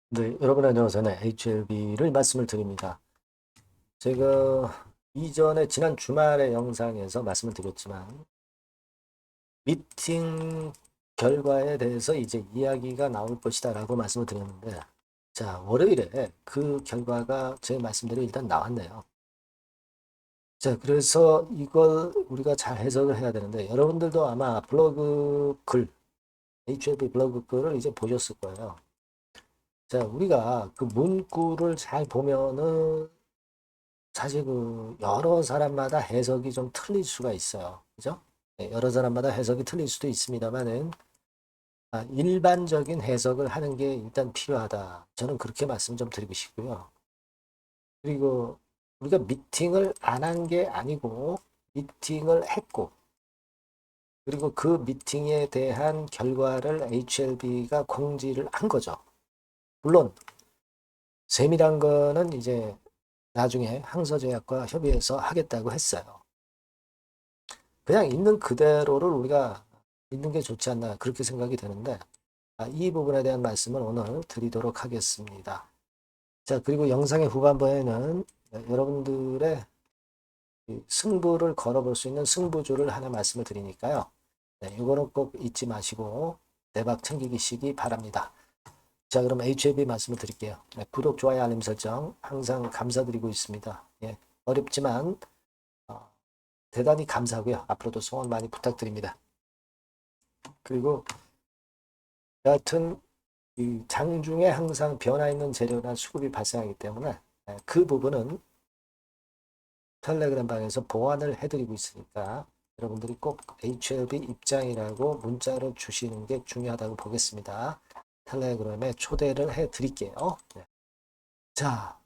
네, 여러분 안녕하세요. 네, HLB를 말씀을 드립니다. 제가 이전에 지난 주말의 영상에서 말씀을 드렸지만 미팅 결과에 대해서 이제 이야기가 나올 것이다라고 말씀을 드렸는데 자, 월요일에 그 결과가 제 말씀대로 일단 나왔네요. 자, 그래서 이걸 우리가 잘 해석을 해야 되는데 여러분들도 아마 블로그 글, HLB 블로그 글을 이제 보셨을 거예요. 자, 우리가 그 문구를 잘 보면은 사실 그 여러 사람마다 해석이 좀 틀릴 수가 있어요. 그죠? 네, 여러 사람마다 해석이 틀릴 수도 있습니다만은 일반적인 해석을 하는 게 일단 필요하다. 저는 그렇게 말씀 좀 드리고 싶고요. 그리고 우리가 미팅을 안 한 게 아니고 미팅을 했고 그리고 그 미팅에 대한 결과를 HLB가 공지를 한 거죠. 물론 세밀한 거는 이제 나중에 항서제약과 협의해서 하겠다고 했어요. 그냥 있는 그대로를 우리가 믿는 게 좋지 않나 그렇게 생각이 되는데 이 부분에 대한 말씀을 오늘 드리도록 하겠습니다. 자, 그리고 영상의 후반부에는 여러분들의 승부를 걸어볼 수 있는 승부주를 하나 말씀을 드리니까요. 네, 이거는 꼭 잊지 마시고 대박 챙기시기 바랍니다. 자, 그럼 HAB 말씀을 드릴게요. 네, 구독, 좋아요, 알림 설정 항상 감사드리고 있습니다. 예, 어렵지만 어, 대단히 감사하고요. 앞으로도 소원 많이 부탁드립니다. 그리고 여하튼 이 장중에 항상 변화 있는 재료나 수급이 발생하기 때문에 그 부분은 텔레그램 방에서 보완을 해드리고 있으니까 여러분들이 꼭 HLB 입장이라고 문자를 주시는 게 중요하다고 보겠습니다. 텔레그램에 초대를 해드릴게요. 네. 자,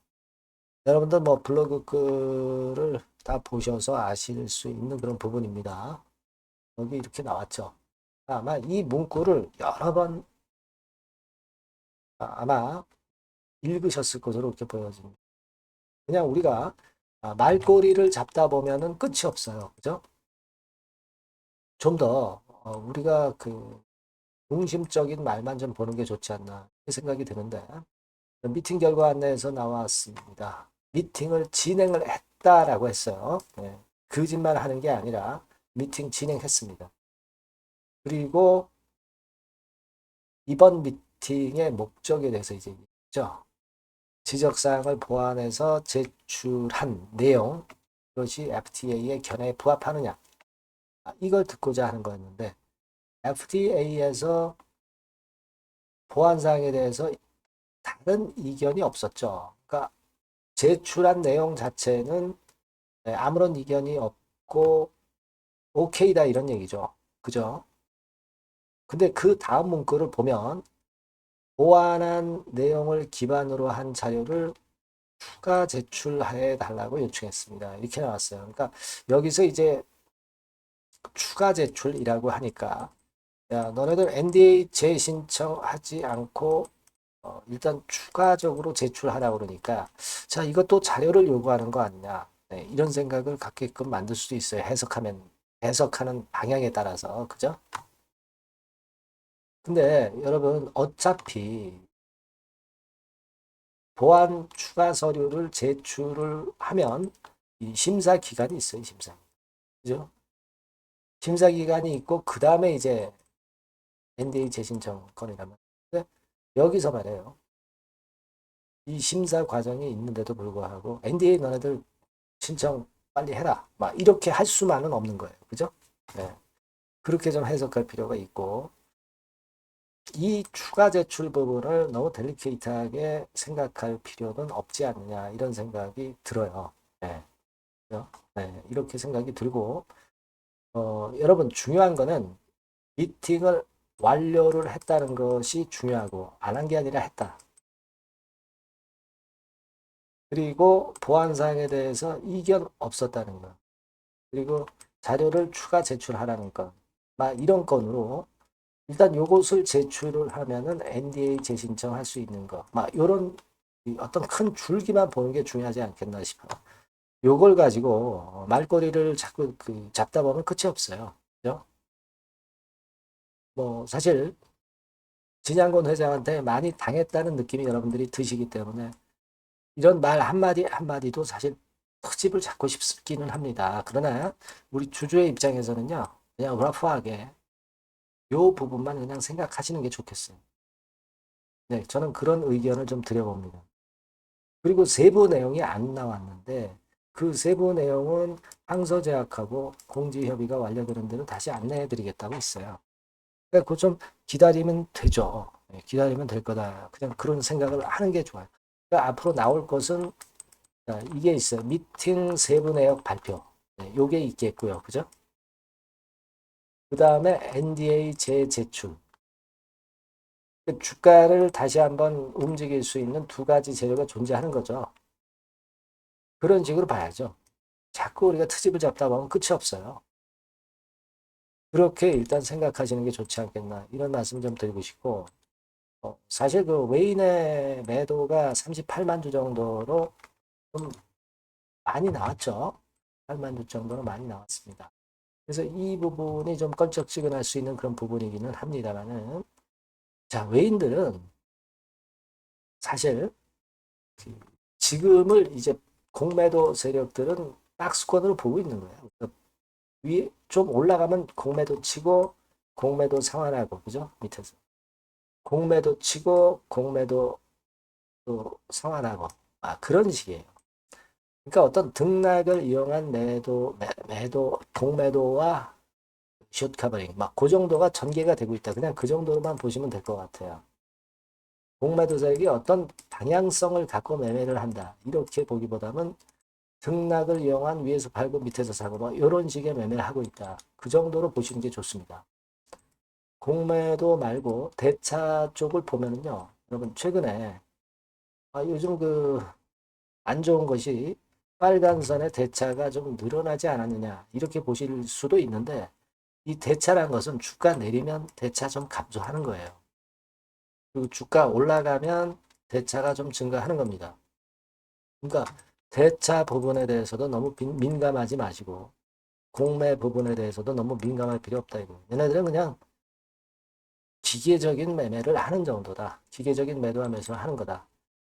여러분들 뭐 블로그 글을 다 보셔서 아실 수 있는 그런 부분입니다. 여기 이렇게 나왔죠. 아마 이 문구를 여러 번 아마 읽으셨을 것으로 이렇게 보여집니다. 그냥 우리가 말꼬리를 잡다 보면은 끝이 없어요. 그죠? 좀 더 우리가 그 중심적인 말만 좀 보는 게 좋지 않나 생각이 드는데 미팅 결과 안내에서 나왔습니다. 미팅을 진행을 했다라고 했어요. 네. 거짓말 하는 게 아니라 미팅 진행했습니다. 그리고 이번 미팅의 목적에 대해서 이제 있죠. 지적사항을 보완해서 제출한 내용, 그것이 FTA의 견해에 부합하느냐. 이걸 듣고자 하는 거였는데, FTA에서 보완사항에 대해서 다른 이견이 없었죠. 그러니까 제출한 내용 자체는 아무런 이견이 없고, 오케이다 이런 얘기죠. 그죠? 근데 그 다음 문구를 보면, 보완한 내용을 기반으로 한 자료를 추가 제출해 달라고 요청했습니다. 이렇게 나왔어요. 그러니까 여기서 이제 추가 제출이라고 하니까 야, 너네들 NDA 재신청하지 않고 일단 추가적으로 제출하라고 그러니까 자, 이것도 자료를 요구하는 거 아니냐. 네, 이런 생각을 갖게끔 만들 수도 있어요. 해석하는 방향에 따라서. 그죠? 근데 여러분 어차피 보안 추가 서류를 제출을 하면 이 심사 기간이 있어요. 심사. 그죠? 심사 기간이 있고 그 다음에 이제 NDA 재신청 건이라면 근데 여기서 말해요. 이 심사 과정이 있는데도 불구하고 NDA 너네들 신청 빨리 해라. 막 이렇게 할 수만은 없는 거예요. 그죠? 네. 그렇게 좀 해석할 필요가 있고 이 추가 제출 부분을 너무 델리케이트하게 생각할 필요는 없지 않느냐 이런 생각이 들어요. 네. 네. 이렇게 생각이 들고 여러분 중요한 거는 미팅을 완료를 했다는 것이 중요하고 안 한 게 아니라 했다. 그리고 보안사항에 대해서 이견 없었다는 것. 그리고 자료를 추가 제출하라는 것. 막 이런 건으로 일단 요것을 제출을 하면은 NDA 재신청할 수 있는 거. 막 요런 어떤 큰 줄기만 보는 게 중요하지 않겠나 싶어요. 요걸 가지고 말꼬리를 자꾸 그 잡다 보면 끝이 없어요. 그죠? 뭐 사실 진양곤 회장한테 많이 당했다는 느낌이 여러분들이 드시기 때문에 이런 말 한마디 한마디도 사실 트집을 잡고 싶기는 합니다. 그러나 우리 주주의 입장에서는요, 그냥 러프하게 요 부분만 그냥 생각하시는 게 좋겠어요. 네, 저는 그런 의견을 좀 드려봅니다. 그리고 세부 내용이 안 나왔는데 그 세부 내용은 항서제약하고 공지협의가 완료되는 대로 다시 안내해 드리겠다고 있어요. 그러니까 그거 좀 기다리면 되죠. 네, 기다리면 될 거다. 그냥 그런 생각을 하는 게 좋아요. 그러니까 앞으로 나올 것은 이게 있어요. 미팅 세부 내역 발표. 네, 요게 있겠고요. 그죠? 그 다음에 NDA 재제출. 그 주가를 다시 한번 움직일 수 있는 두 가지 재료가 존재하는 거죠. 그런 식으로 봐야죠. 자꾸 우리가 트집을 잡다 보면 끝이 없어요. 그렇게 일단 생각하시는 게 좋지 않겠나 이런 말씀 좀 드리고 싶고 사실 그 외인의 매도가 38만 주 정도로 좀 많이 나왔죠. 8만 주 정도로 많이 나왔습니다. 그래서 이 부분이 좀 껄쩍지근할 수 있는 그런 부분이기는 합니다만은 자 외인들은 사실 지금을 이제 공매도 세력들은 박스권으로 보고 있는 거예요. 위에 좀 올라가면 공매도 치고 공매도 상환하고 그죠? 밑에서 공매도 치고 공매도 또 상환하고 그런 식이에요. 그러니까 어떤 등락을 이용한 매도 공매도와 숏 커버링 막 그 정도가 전개가 되고 있다. 그냥 그 정도로만 보시면 될 것 같아요. 공매도세력이 어떤 방향성을 갖고 매매를 한다. 이렇게 보기보다는 등락을 이용한 위에서 팔고 밑에서 사고 뭐 이런 식의 매매를 하고 있다. 그 정도로 보시는 게 좋습니다. 공매도 말고 대차 쪽을 보면은요. 여러분 최근에 요즘 그 안 좋은 것이 빨간선의 대차가 좀 늘어나지 않았느냐 이렇게 보실 수도 있는데 이 대차란 것은 주가 내리면 대차 좀 감소하는 거예요. 그리고 주가 올라가면 대차가 좀 증가하는 겁니다. 그러니까 대차 부분에 대해서도 너무 민감하지 마시고 공매 부분에 대해서도 너무 민감할 필요 없다 이거. 얘네들은 그냥 기계적인 매매를 하는 정도다. 기계적인 매도와 매수를 하는 거다.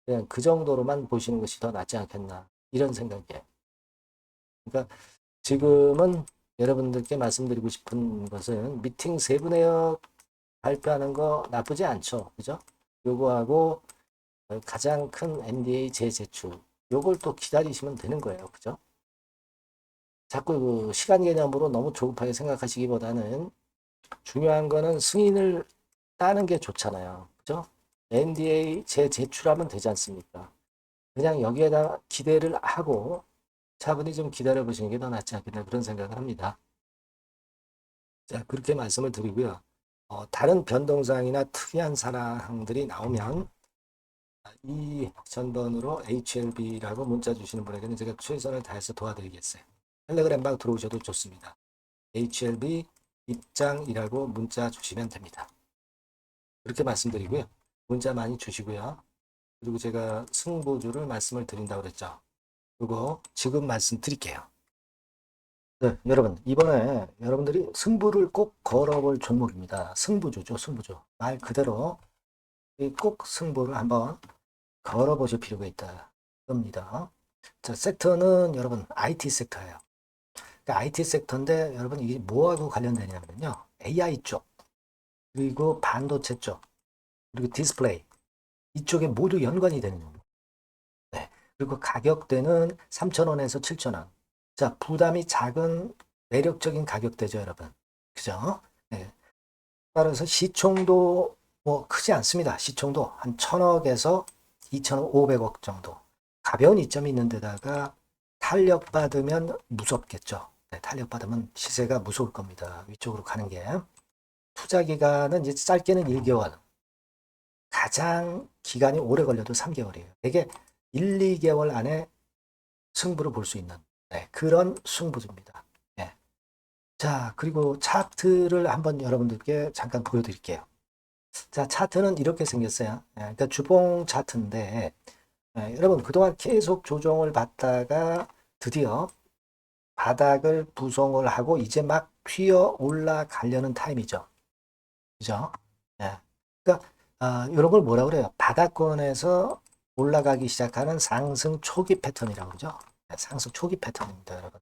그냥 그 정도로만 보시는 것이 더 낫지 않겠나 이런 생각이에요. 그러니까 지금은 여러분들께 말씀드리고 싶은 것은 미팅 세부 내역 발표하는 거 나쁘지 않죠. 그죠? 요거하고 가장 큰 NDA 재제출 요걸 또 기다리시면 되는 거예요. 그죠? 자꾸 그 시간 개념으로 너무 조급하게 생각하시기보다는 중요한 거는 승인을 따는 게 좋잖아요. 그죠? NDA 재제출하면 되지 않습니까? 그냥 여기에다 기대를 하고 차분히 좀 기다려 보시는 게 더 낫지 않겠나 그런 생각을 합니다. 자, 그렇게 말씀을 드리고요. 다른 변동사항이나 특이한 사항들이 나오면 이 전번으로 HLB라고 문자 주시는 분에게는 제가 최선을 다해서 도와드리겠어요. 텔레그램방 들어오셔도 좋습니다. HLB 입장이라고 문자 주시면 됩니다. 그렇게 말씀드리고요. 문자 많이 주시고요. 그리고 제가 승부주를 말씀을 드린다고 그랬죠. 그거 지금 말씀드릴게요. 네, 여러분, 이번에 여러분들이 승부를 꼭 걸어볼 종목입니다. 승부주죠, 승부주. 말 그대로 꼭 승부를 한번 걸어보실 필요가 있다. 겁니다. 자, 섹터는 여러분 IT 섹터예요. 그러니까 IT 섹터인데 여러분 이게 뭐하고 관련되냐면요. AI 쪽, 그리고 반도체 쪽, 그리고 디스플레이 이쪽에 모두 연관이 되는 겁니다. 네. 그리고 가격대는 3,000원에서 7,000원. 자, 부담이 작은 매력적인 가격대죠, 여러분. 그죠? 네. 따라서 시총도 뭐 크지 않습니다. 시총도 한 1,000억에서 2,500억 정도. 가벼운 이점이 있는 데다가 탄력받으면 무섭겠죠. 네, 탄력받으면 시세가 무서울 겁니다. 위쪽으로 가는 게. 투자 기간은 이제 짧게는 1개월. 가장 기간이 오래 걸려도 3개월이에요. 이게 1, 2개월 안에 승부를 볼 수 있는 그런 승부입니다. 예. 자, 그리고 차트를 한번 여러분들께 잠깐 보여드릴게요. 자, 차트는 이렇게 생겼어요. 그러니까 주봉 차트인데 여러분 그동안 계속 조정을 받다가 드디어 바닥을 부송을 하고 이제 막 튀어 올라가려는 타임이죠. 그죠? 예. 그러니까 이런 걸 뭐라 그래요? 바닥권에서 올라가기 시작하는 상승 초기 패턴이라고 그러죠. 네, 상승 초기 패턴입니다, 여러분.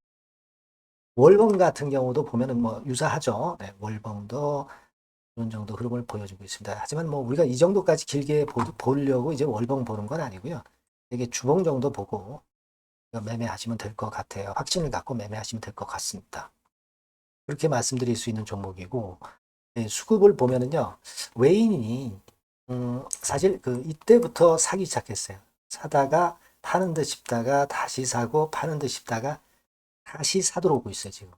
월봉 같은 경우도 보면은 뭐 유사하죠. 네, 월봉도 이런 정도 흐름을 보여주고 있습니다. 하지만 뭐 우리가 이 정도까지 길게 보려고 이제 월봉 보는 건 아니고요. 되게 주봉 정도 보고 매매하시면 될 것 같아요. 확신을 갖고 매매하시면 될 것 같습니다. 그렇게 말씀드릴 수 있는 종목이고, 네, 수급을 보면은요, 외인이 사실 그 이때부터 사기 시작했어요. 사다가 파는 듯 싶다가 다시 사고 파는 듯 싶다가 다시 사도록 오고 있어요, 지금.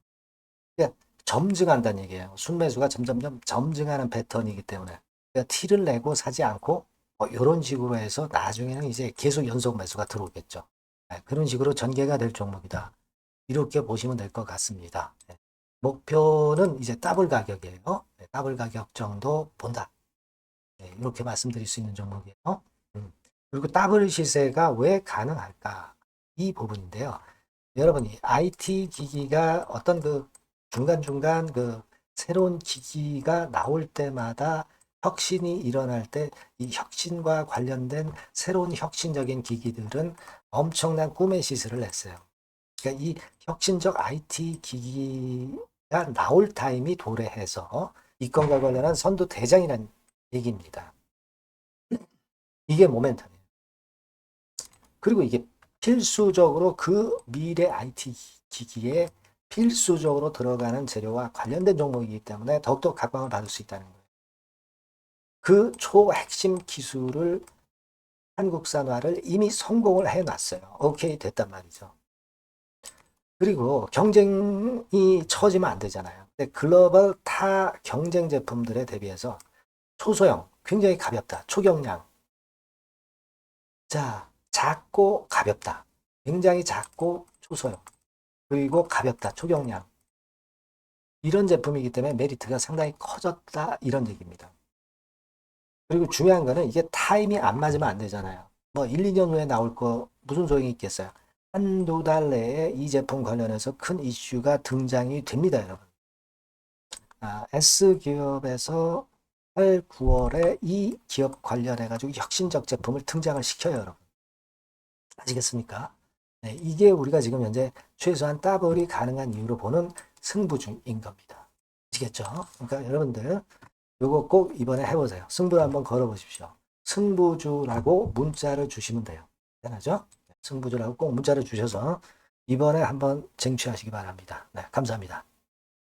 그러니까 점증한다는 얘기예요. 순매수가 점점점 점증하는 패턴이기 때문에. 그러니까 티를 내고 사지 않고 이런 식으로 해서 나중에는 이제 계속 연속 매수가 들어오겠죠. 네, 그런 식으로 전개가 될 종목이다. 이렇게 보시면 될 것 같습니다. 네. 목표는 이제 더블 가격이에요. 네, 더블 가격 정도 본다. 네, 이렇게 말씀드릴 수 있는 종목이에요. 그리고 더블 시세가 왜 가능할까? 이 부분인데요. 여러분이 IT 기기가 어떤 그 중간중간 그 새로운 기기가 나올 때마다 혁신이 일어날 때 이 혁신과 관련된 새로운 혁신적인 기기들은 엄청난 꿈의 시세를 냈어요. 그러니까 이 혁신적 IT 기기가 나올 타임이 도래해서 이 건과 관련한 선두 대장이라는 얘기입니다. 이게 모멘텀이에요. 그리고 이게 필수적으로 그 미래 IT 기기에 필수적으로 들어가는 재료와 관련된 종목이기 때문에 더욱더 각광을 받을 수 있다는 거예요. 그 초핵심 기술을 한국산화를 이미 성공을 해놨어요. 오케이 됐단 말이죠. 그리고 경쟁이 처지면 안 되잖아요. 근데 글로벌 타 경쟁 제품들에 대비해서 초소형, 굉장히 가볍다. 초경량. 자, 작고 가볍다. 굉장히 작고 초소형. 그리고 가볍다. 초경량. 이런 제품이기 때문에 메리트가 상당히 커졌다. 이런 얘기입니다. 그리고 중요한 거는 이게 타임이 안 맞으면 안 되잖아요. 뭐 1, 2년 후에 나올 거 무슨 소용이 있겠어요. 한두 달 내에 이 제품 관련해서 큰 이슈가 등장이 됩니다, 여러분. S기업에서 8, 9월에 이 기업 관련해가지고 혁신적 제품을 등장을 시켜요, 여러분. 아시겠습니까? 네, 이게 우리가 지금 현재 최소한 더블이 가능한 이유로 보는 승부주인 겁니다. 아시겠죠? 그러니까 여러분들 요거 꼭 이번에 해보세요. 승부를 한번 걸어보십시오. 승부주라고 문자를 주시면 돼요. 되나죠? 승부주라고 꼭 문자를 주셔서 이번에 한번 쟁취하시기 바랍니다. 네, 감사합니다.